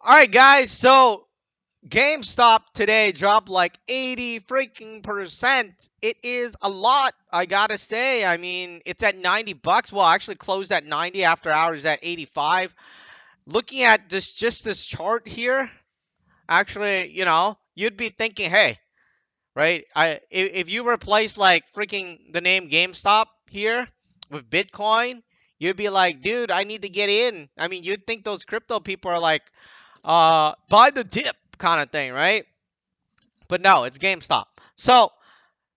All right, guys. So GameStop today dropped like 80 freaking percent. It is a lot, I gotta say. I mean, it's at 90 bucks. Well, actually closed at 90 after hours at 85. Looking at this chart here, actually, you'd be thinking, hey, right? If you replace like freaking the name GameStop here with Bitcoin, you'd be like, dude, I need to get in. I mean, you'd think those crypto people are like, buy the dip kind of thing, right? But no, it's GameStop. So,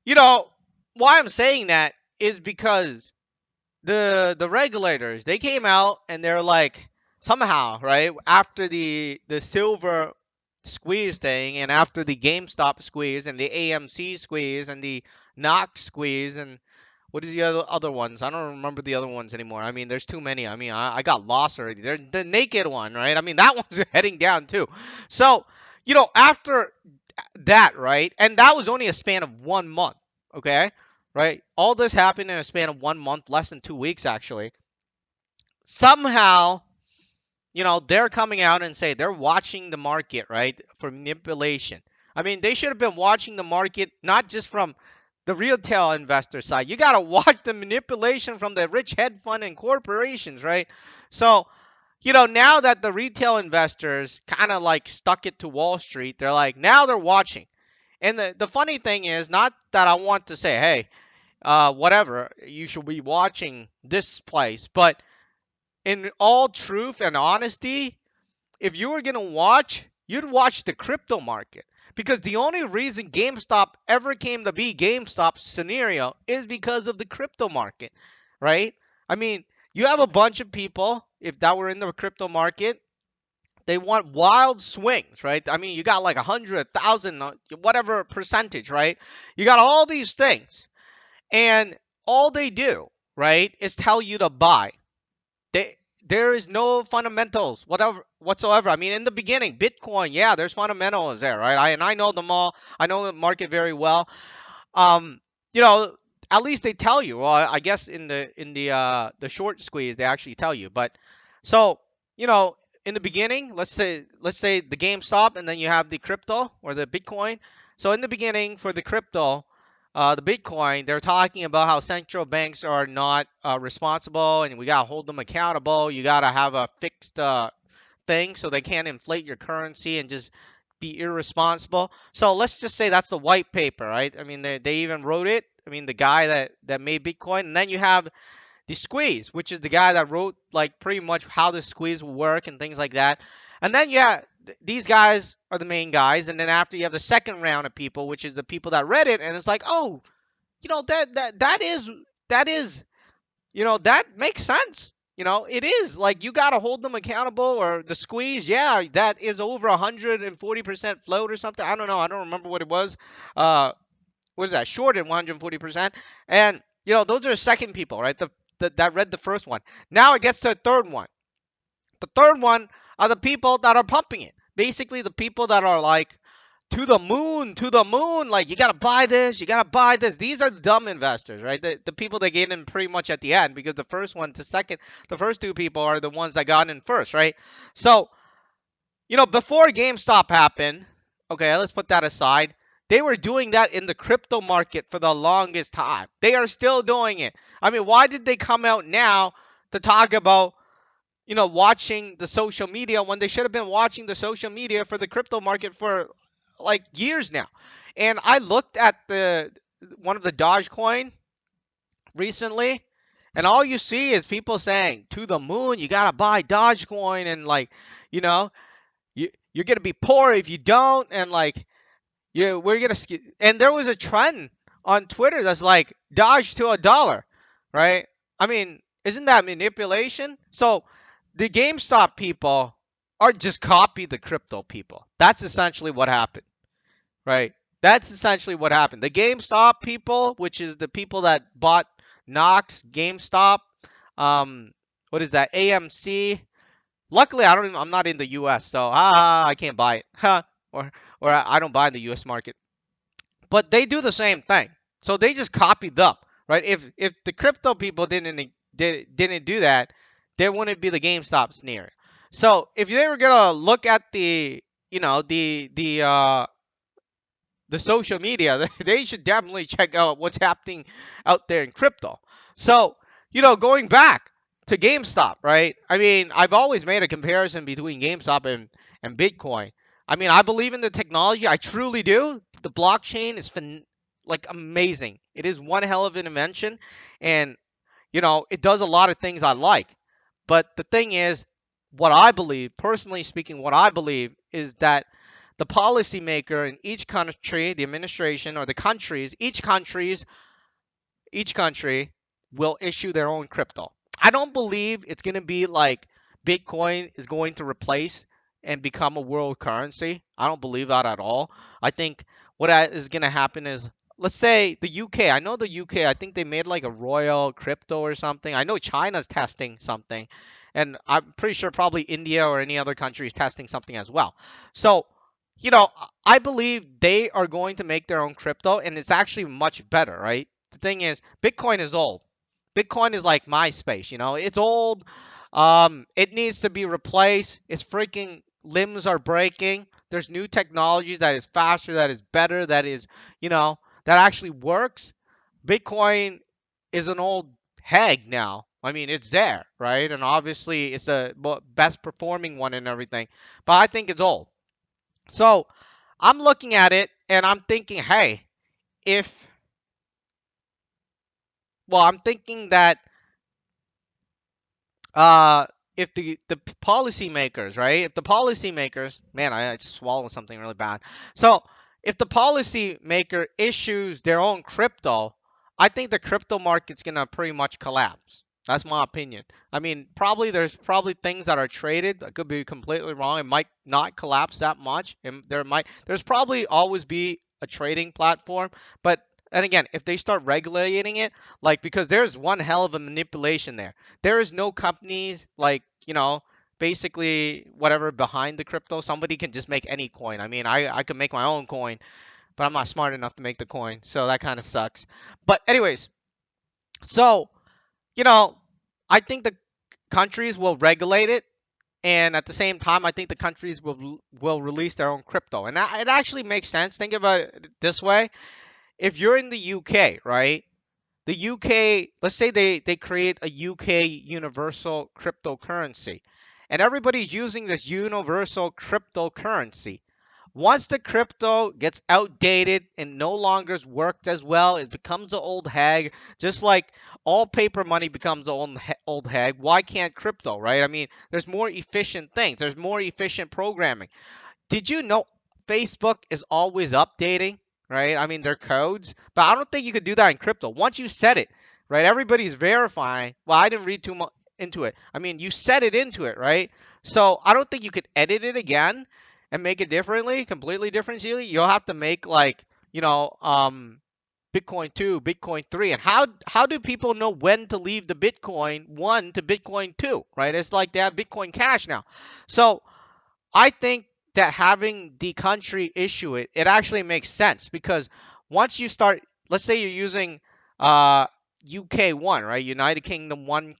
you know, why I'm saying that is because the regulators, they came out and they're like, somehow, right, after the silver squeeze thing and after the GameStop squeeze and the AMC squeeze and the Knox squeeze and what is the other ones? I don't remember the other ones anymore. I mean, there's too many. I mean, I got lost already. There's the naked one, right? I mean, that one's heading down too. So, after that, right? And that was only a span of 1 month, okay? Right? All this happened in a span of 1 month, less than 2 weeks, actually. Somehow, they're coming out and say they're watching the market, right, for manipulation. I mean, they should have been watching the market not just from the retail investor side. You got to watch the manipulation from the rich hedge fund and corporations, right? So, now that the retail investors kind of like stuck it to Wall Street, they're like, now they're watching. And the funny thing is, not that I want to say, hey, whatever, you should be watching this place, but in all truth and honesty, if you were going to watch, you'd watch the crypto market. Because the only reason GameStop ever came to be GameStop scenario is because of the crypto market, right? I mean, you have a bunch of people, if that were in the crypto market, they want wild swings, right? I mean, you got like 100,000, whatever percentage, right? You got all these things. And all they do, right, is tell you to buy. They there is no fundamentals whatsoever. I mean, in the beginning, Bitcoin, yeah, there's fundamentals there, right? I know them all. I know the market very well. Um, you know, at least they tell you. Well, I guess in the short squeeze, they actually tell you. But so you know, in the beginning, let's say the GameStop, and then you have the crypto or the Bitcoin. So in the beginning, for the crypto, the Bitcoin, they're talking about how central banks are not responsible, and we gotta hold them accountable. You gotta have a fixed thing so they can't inflate your currency and just be irresponsible. So let's just say that's the white paper, right? I mean, they even wrote it. I mean, the guy that made Bitcoin. And then you have the squeeze, which is the guy that wrote like pretty much how the squeeze will work and things like that. And then yeah, these guys are the main guys. And then after you have the second round of people, which is the people that read it, and it's like, oh, that is that makes sense. It is like you got to hold them accountable, or the squeeze. Yeah, that is over 140% float or something. I don't know. I don't remember what it was. Uh, what is that? Shorted 140%. And those are the second people, right? That read the first one. Now it gets to the third one. The third one are the people that are pumping it. Basically, the people that are like, to the moon. Like, you got to buy this, you got to buy this. These are the dumb investors, right? The people that get in pretty much at the end, because the first one to second, the first two people are the ones that got in first, right? So, before GameStop happened, okay, let's put that aside. They were doing that in the crypto market for the longest time. They are still doing it. I mean, why did they come out now to talk about watching the social media when they should have been watching the social media for the crypto market for like years now? And I looked at the one of the Dogecoin recently, and all you see is people saying to the moon, you gotta buy Dogecoin, and like, you know, you're gonna be poor if you don't, and like, we're gonna and there was a trend on Twitter that's like Doge to $1, right? I mean, isn't that manipulation? So the GameStop people are just copy the crypto people. That's essentially what happened, right? That's essentially what happened. The GameStop people, which is the people that bought Knox, GameStop, what is that? AMC. Luckily, I'm not in the U.S., so I can't buy it, or I don't buy in the U.S. market. But they do the same thing, so they just copied them, right? If the crypto people didn't do that, there wouldn't be the GameStop scenario. So if they were gonna look at the, the social media, they should definitely check out what's happening out there in crypto. So, going back to GameStop, right? I mean, I've always made a comparison between GameStop and Bitcoin. I mean, I believe in the technology. I truly do. The blockchain is like amazing. It is one hell of an invention, and it does a lot of things I like. But the thing is, what I believe, personally speaking, what I believe is that the policymaker in each country, the administration or the countries, each country will issue their own crypto. I don't believe it's going to be like Bitcoin is going to replace and become a world currency. I don't believe that at all. I think what is going to happen is, let's say the UK. I know the UK, I think they made like a royal crypto or something. I know China's testing something. And I'm pretty sure probably India or any other country is testing something as well. So, you know, I believe they are going to make their own crypto, and it's actually much better, right? The thing is, Bitcoin is old. Bitcoin is like MySpace, it's old. It needs to be replaced. Its freaking limbs are breaking. There's new technologies that is faster, that is better, that actually works. Bitcoin is an old hag now. I mean, it's there, right? And obviously, it's the best performing one and everything. But I think it's old. So I'm looking at it and I'm thinking, hey, if, well, I'm thinking that uh, if the policymakers, right? If the policymakers, man, I just swallowed something really bad. So if the policymaker issues their own crypto, I think the crypto market's gonna pretty much collapse. That's my opinion. I mean, there's probably things that are traded. I could be completely wrong. It might not collapse that much, and there's probably always be a trading platform. But and again, if they start regulating it, like because there's one hell of a manipulation there is no companies like, basically whatever behind the crypto. Somebody can just make any coin. I mean, I could make my own coin, but I'm not smart enough to make the coin. So that kind of sucks. But anyways, so, you know, I think the countries will regulate it. And at the same time, I think the countries will release their own crypto. And it actually makes sense. Think about it this way. If you're in the UK, right? The UK, let's say they create a UK universal cryptocurrency, and everybody's using this universal cryptocurrency. Once the crypto gets outdated and no longer worked as well, it becomes an old hag, just like all paper money becomes an old hag. Why can't crypto, right? I mean, there's more efficient things, there's more efficient programming. Did you know Facebook is always updating, right? I mean, their codes, but I don't think you could do that in crypto. Once you set it, right? Everybody's verifying. Well, I didn't read too much into it. I mean, you set it into it, right? So I don't think you could edit it again and make it differently, completely differently. You'll have to make like, Bitcoin 2, Bitcoin 3. And how do people know when to leave the Bitcoin 1 to Bitcoin 2, right? It's like they have Bitcoin Cash now. So I think that having the country issue it, it actually makes sense because once you start, let's say you're using uh, UK1, right? United Kingdom 1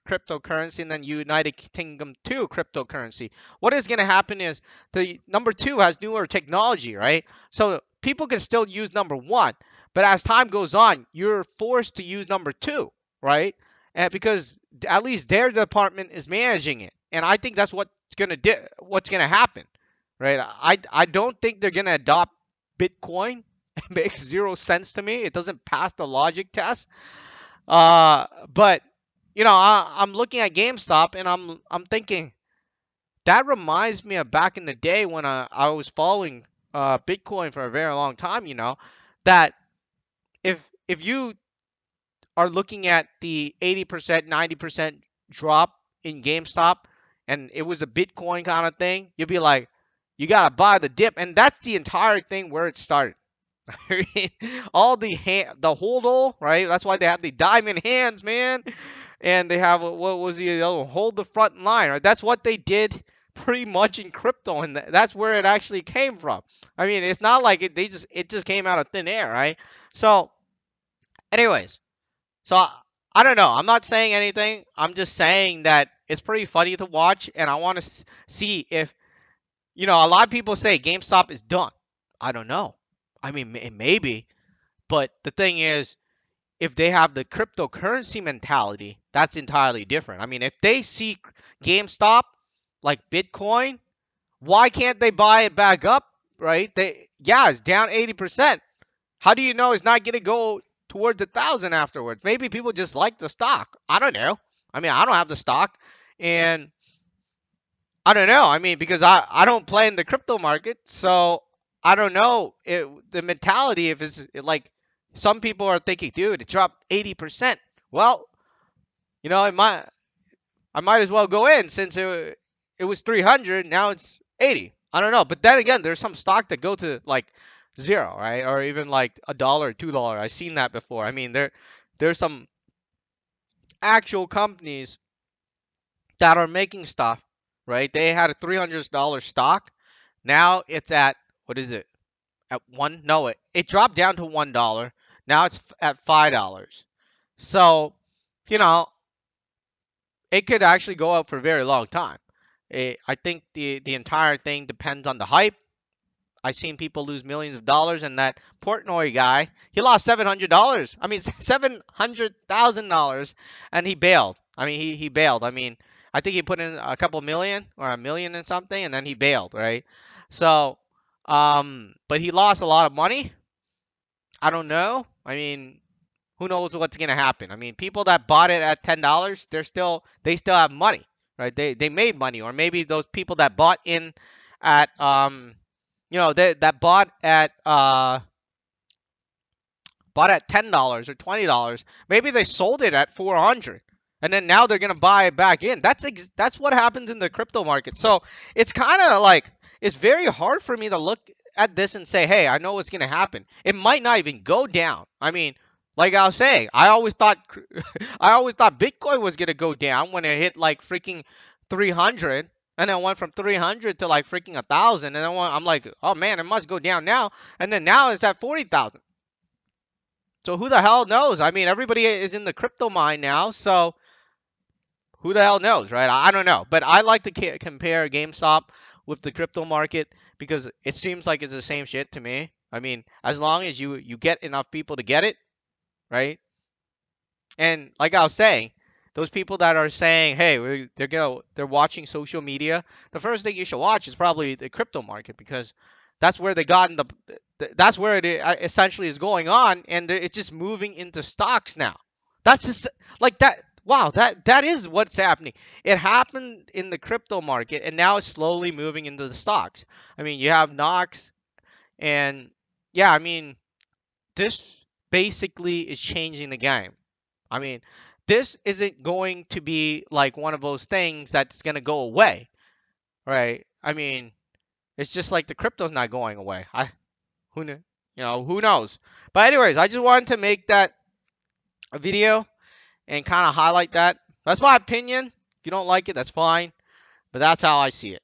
cryptocurrency and then United Kingdom 2 cryptocurrency. What is going to happen is the number 2 has newer technology, right? So people can still use number 1, but as time goes on, you're forced to use number 2, right? And because at least their department is managing it. And I think that's what's gonna happen, right? I don't think they're gonna adopt Bitcoin. It makes zero sense to me. It doesn't pass the logic test. But I'm looking at GameStop and I'm thinking that reminds me of back in the day when I was following Bitcoin for a very long time. That if you are looking at the 80%, 90% drop in GameStop and it was a Bitcoin kind of thing, you'd be like, you got to buy the dip. And that's the entire thing where it started. All the hold, right? That's why they have the diamond hands, man. And they have, what was the other one? Hold the front line, right? That's what they did pretty much in crypto. And that's where it actually came from. I mean, it's not like it just came out of thin air, right? So, anyways. So I don't know. I'm not saying anything. I'm just saying that it's pretty funny to watch, and I want to see if a lot of people say GameStop is done. I don't know. I mean, maybe, but the thing is, if they have the cryptocurrency mentality, that's entirely different. I mean, if they see GameStop like Bitcoin, why can't they buy it back up? Right? Yeah, it's down 80%. How do you know it's not going to go towards 1,000 afterwards? Maybe people just like the stock. I don't know. I mean, I don't have the stock, and I don't know. I mean, because I don't play in the crypto market, so I don't know the mentality. If it's like some people are thinking, dude, it dropped 80%. Well, I might as well go in since it was 300. Now it's 80. I don't know. But then again, there's some stock that go to like zero, right? Or even like $1, $2. I've seen that before. I mean, there's some actual companies that are making stuff, right? They had a $300 stock. Now it's at, what is it? At one? No, it dropped down to $1. Now it's at $5. So, you know, it could actually go up for a very long time. I think the entire thing depends on the hype. I've seen people lose millions of dollars, and that Portnoy guy, he lost $700. I mean, $700,000, and he bailed. I mean, he bailed. I mean, I think he put in a couple million or a million and something, and then he bailed, right? So, but he lost a lot of money. I don't know. I mean, who knows what's gonna happen? I mean, people that bought it at $10, they still have money, right? They made money, or maybe those people that bought in at that bought at $10 or $20, maybe they sold it at 400, and then now they're gonna buy it back in. That's what happens in the crypto market. So it's kind of like it's very hard for me to look at this and say, hey, I know what's gonna happen. It might not even go down. I mean, like I was saying, I always thought Bitcoin was gonna go down when it hit like freaking 300. And then went from 300 to like freaking 1,000, and then I'm like, oh man, it must go down now. And then now it's at 40,000. So who the hell knows? I mean, everybody is in the crypto mine now, so who the hell knows, right? I don't know, but I like to compare GameStop with the crypto market because it seems like it's the same shit to me. I mean, as long as you get enough people to get it, right? And like I was saying, those people that are saying, "Hey, they're watching social media," the first thing you should watch is probably the crypto market because that's where they got in that's where it essentially is going on, and it's just moving into stocks now. That's just like that. Wow, that is what's happening. It happened in the crypto market, and now it's slowly moving into the stocks. I mean, you have Knox, and yeah, I mean, this basically is changing the game. I mean, this isn't going to be like one of those things that's going to go away, right? I mean, it's just like the crypto's not going away. Who kn- who knows? But anyways, I just wanted to make that a video and kind of highlight that. That's my opinion. If you don't like it, that's fine, but that's how I see it.